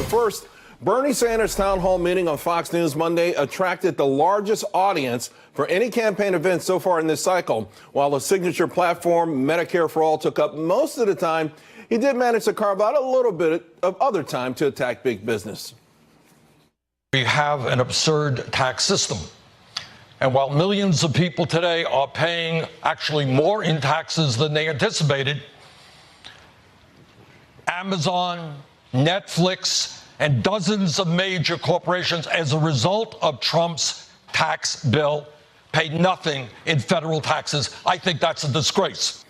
First, Bernie Sanders' town hall meeting on Fox News Monday attracted the largest audience for any campaign event so far in this cycle. While the signature platform, Medicare for All, took up most of the time, he did manage to carve out a little bit of other time to attack big business. We have an absurd tax system. And while millions of people today are paying actually more in taxes than they anticipated, Amazon, Netflix, and dozens of major corporations, as a result of Trump's tax bill, paid nothing in federal taxes. I think that's a disgrace.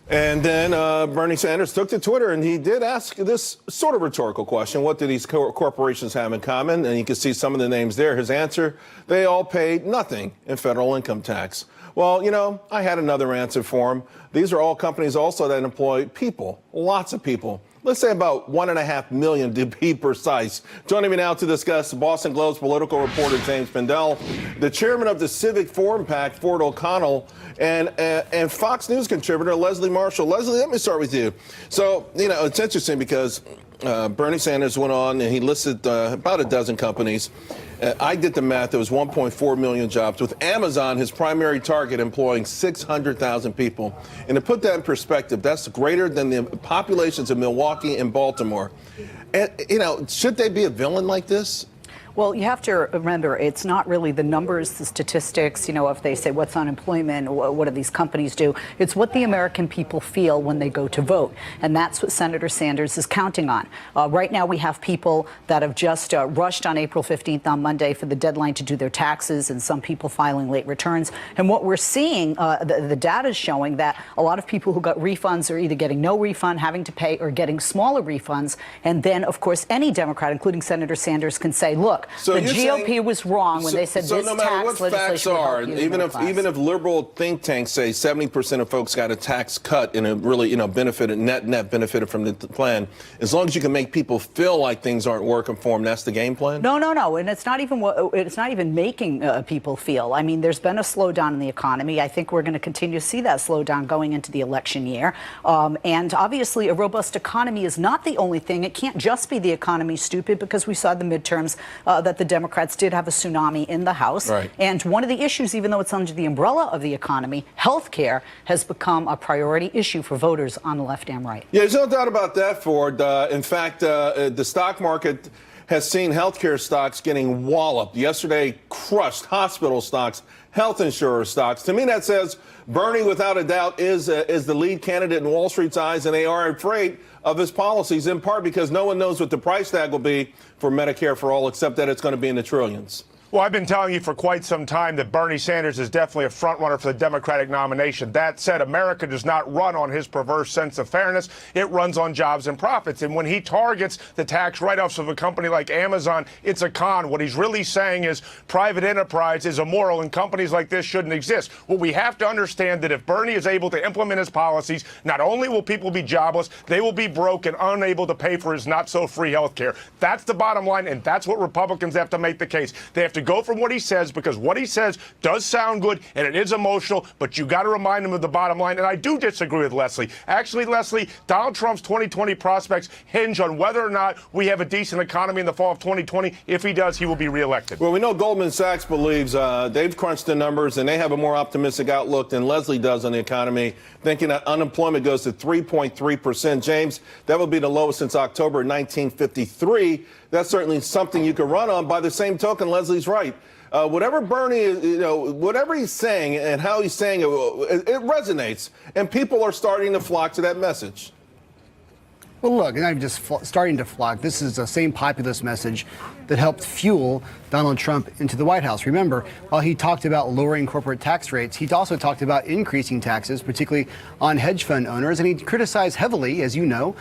And then Bernie Sanders took to Twitter and he did ask this sort of rhetorical question. What do these corporations have in common? And you can see some of the names there. His answer, they all paid nothing in federal income tax. Well, you know, I had another answer for him. These are all companies also that employ people, lots of people. Let's say about 1.5 million to be precise. Joining me now to discuss Boston Globe's political reporter James Pindell, the chairman of the Civic Forum PAC, Ford O'Connell, and Fox News contributor Leslie Marshall. Leslie, let me start with you. So, you know, it's interesting because Bernie Sanders went on and he listed about a dozen companies. I did the math. It was 1.4 million jobs, with Amazon, his primary target, employing 600,000 people. And to put that in perspective, that's greater than the populations of Milwaukee and Baltimore. And, you know, should they be a villain like this? Well, you have to remember, it's not really the numbers, the statistics, you know, if they say what's unemployment, what do these companies do? It's what the American people feel when they go to vote. And that's what Senator Sanders is counting on. Right now, we have people that have just rushed on April 15th on Monday for the deadline to do their taxes, and some people filing late returns. And what we're seeing, the data is showing that a lot of people who got refunds are either getting no refund, having to pay, or getting smaller refunds. And then, of course, any Democrat, including Senator Sanders, can say, look, so the GOP was wrong when they said this no matter tax what facts are, even if liberal think tanks say 70% of folks got a tax cut and it really, you know, benefited, net benefited from the plan, as long as you can make people feel like things aren't working for them, that's the game plan? No, and it's not even making people feel. I mean, there's been a slowdown in the economy. I think we're going to continue to see that slowdown going into the election year. And obviously, a robust economy is not the only thing. It can't just be the economy, stupid, because we saw the midterms that the Democrats did have a tsunami in the House. Right. And one of the issues, even though it's under the umbrella of the economy, health care has become a priority issue for voters on the left and right. Yeah, there's no doubt about that, Ford. In fact, the stock market has seen healthcare stocks getting walloped. Yesterday, crushed hospital stocks, health insurer stocks. To me, that says Bernie, without a doubt, is the lead candidate in Wall Street's eyes, and they are afraid of his policies, in part because no one knows what the price tag will be for Medicare for All, except that it's going to be in the trillions. Well, I've been telling you for quite some time that Bernie Sanders is definitely a front-runner for the Democratic nomination. That said, America does not run on his perverse sense of fairness. It runs on jobs and profits. And when he targets the tax write-offs of a company like Amazon, it's a con. What he's really saying is private enterprise is immoral and companies like this shouldn't exist. Well, we have to understand that if Bernie is able to implement his policies, not only will people be jobless, they will be broke and unable to pay for his not-so-free health care. That's the bottom line, and that's what Republicans have to make the case. They have to go from what he says, because what he says does sound good and it is emotional, but you got to remind him of the bottom line. And I do disagree with Leslie. Actually, Leslie, Donald Trump's 2020 prospects hinge on whether or not we have a decent economy in the fall of 2020. If he does, he will be reelected. Well, we know Goldman Sachs believes they've crunched the numbers and they have a more optimistic outlook than Leslie does on the economy, thinking that unemployment goes to 3.3%. James, that would be the lowest since October 1953. That's certainly something you could run on. By the same token, Leslie's right. Whatever Bernie is, you know, whatever he's saying and how he's saying it, it resonates, and people are starting to flock to that message. Well, look, and I'm just starting to flock. This is the same populist message that helped fuel Donald Trump into the White House. Remember, while he talked about lowering corporate tax rates, he also talked about increasing taxes, particularly on hedge fund owners. And he criticized heavily, as you know,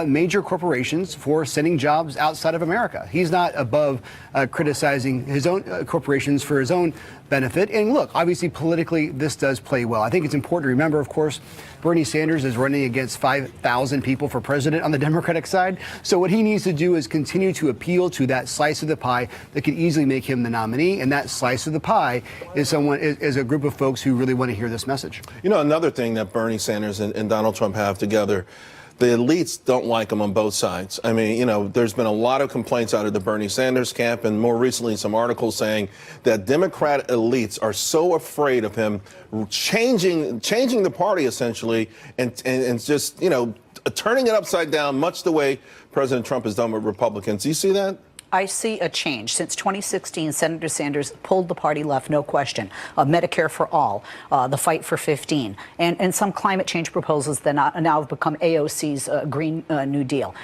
major corporations for sending jobs outside of America. He's not above criticizing his own corporations for his own benefit. And look, obviously, politically, this does play well. I think it's important to remember, of course, Bernie Sanders is running against 5,000 people for president on the Democratic side. So what he needs to do is continue to appeal to that slice of the pie that could easily make him the nominee. And that slice of the pie is a group of folks who really want to hear this message. You know, another thing that Bernie Sanders and Donald Trump have together, the elites don't like him on both sides. I mean, you know, there's been a lot of complaints out of the Bernie Sanders camp, and more recently some articles saying that Democrat elites are so afraid of him changing the party essentially, and just, you know, turning it upside down, much the way President Trump has done with Republicans. Do you see that? I see a change. Since 2016, Senator Sanders pulled the party left, no question. Medicare for all, the fight for 15, and some climate change proposals that now have become AOC's Green New Deal.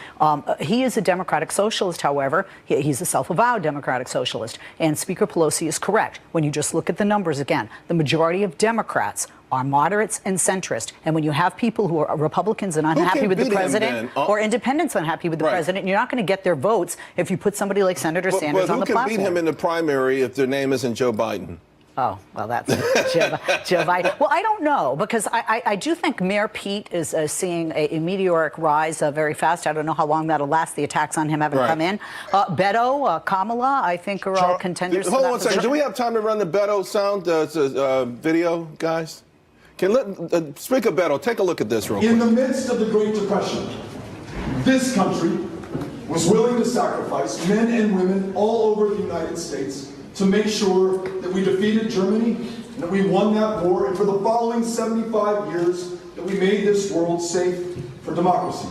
He is a Democratic socialist, however. He's a self-avowed Democratic socialist. And Speaker Pelosi is correct. When you just look at the numbers again, the majority of Democrats are moderates and centrist. And when you have people who are Republicans and unhappy with the president, or independents unhappy with the president, you're not going to get their votes if you put somebody like Senator Sanders on the platform. But who can beat him in the primary if their name isn't Joe Biden? Oh, well, that's Joe Biden. Well, I don't know, because I do think Mayor Pete is seeing a meteoric rise very fast. I don't know how long that'll last. The attacks on him haven't come in. Beto, Kamala, I think are all contenders. Hold on one second. Do we have time to run the Beto sound video, guys? Speak of Beto, take a look at this real quick. In the midst of the Great Depression, this country was willing to sacrifice men and women all over the United States to make sure that we defeated Germany and that we won that war, and for the following 75 years that we made this world safe for democracy.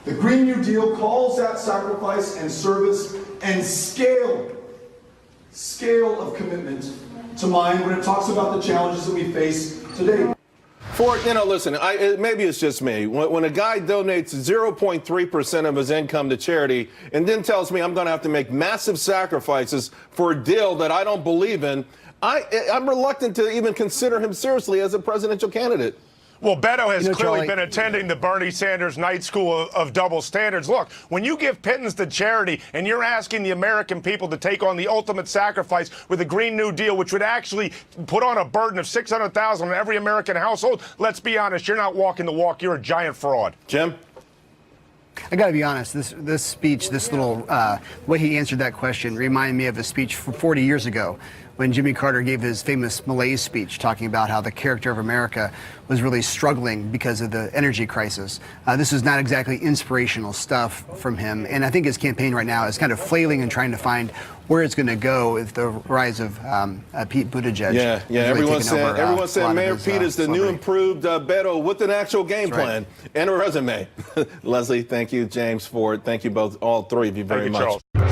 The Green New Deal calls that sacrifice and service and scale of commitment to mind when it talks about the challenges that we face today. Ford, you know, listen, maybe it's just me. When a guy donates 0.3% of his income to charity and then tells me I'm going to have to make massive sacrifices for a deal that I don't believe in, I'm reluctant to even consider him seriously as a presidential candidate. Well, Beto has clearly Charlie, been attending the Bernie Sanders night school of double standards. Look, when you give pittance to charity and you're asking the American people to take on the ultimate sacrifice with a Green New Deal, which would actually put on a burden of $600,000 on every American household, let's be honest, you're not walking the walk. You're a giant fraud. Jim? I got to be honest, this speech, this little way he answered that question reminded me of a speech from 40 years ago when Jimmy Carter gave his famous Malaise speech talking about how the character of America was really struggling because of the energy crisis. This is not exactly inspirational stuff from him, and I think his campaign right now is kind of flailing and trying to find where it's going to go with the rise of Pete Buttigieg. Yeah. Really Everyone said Mayor Pete is the new improved Beto with an actual game plan and a resume. Leslie, thank you. James, Ford, thank you both, all three of you very much. Charles.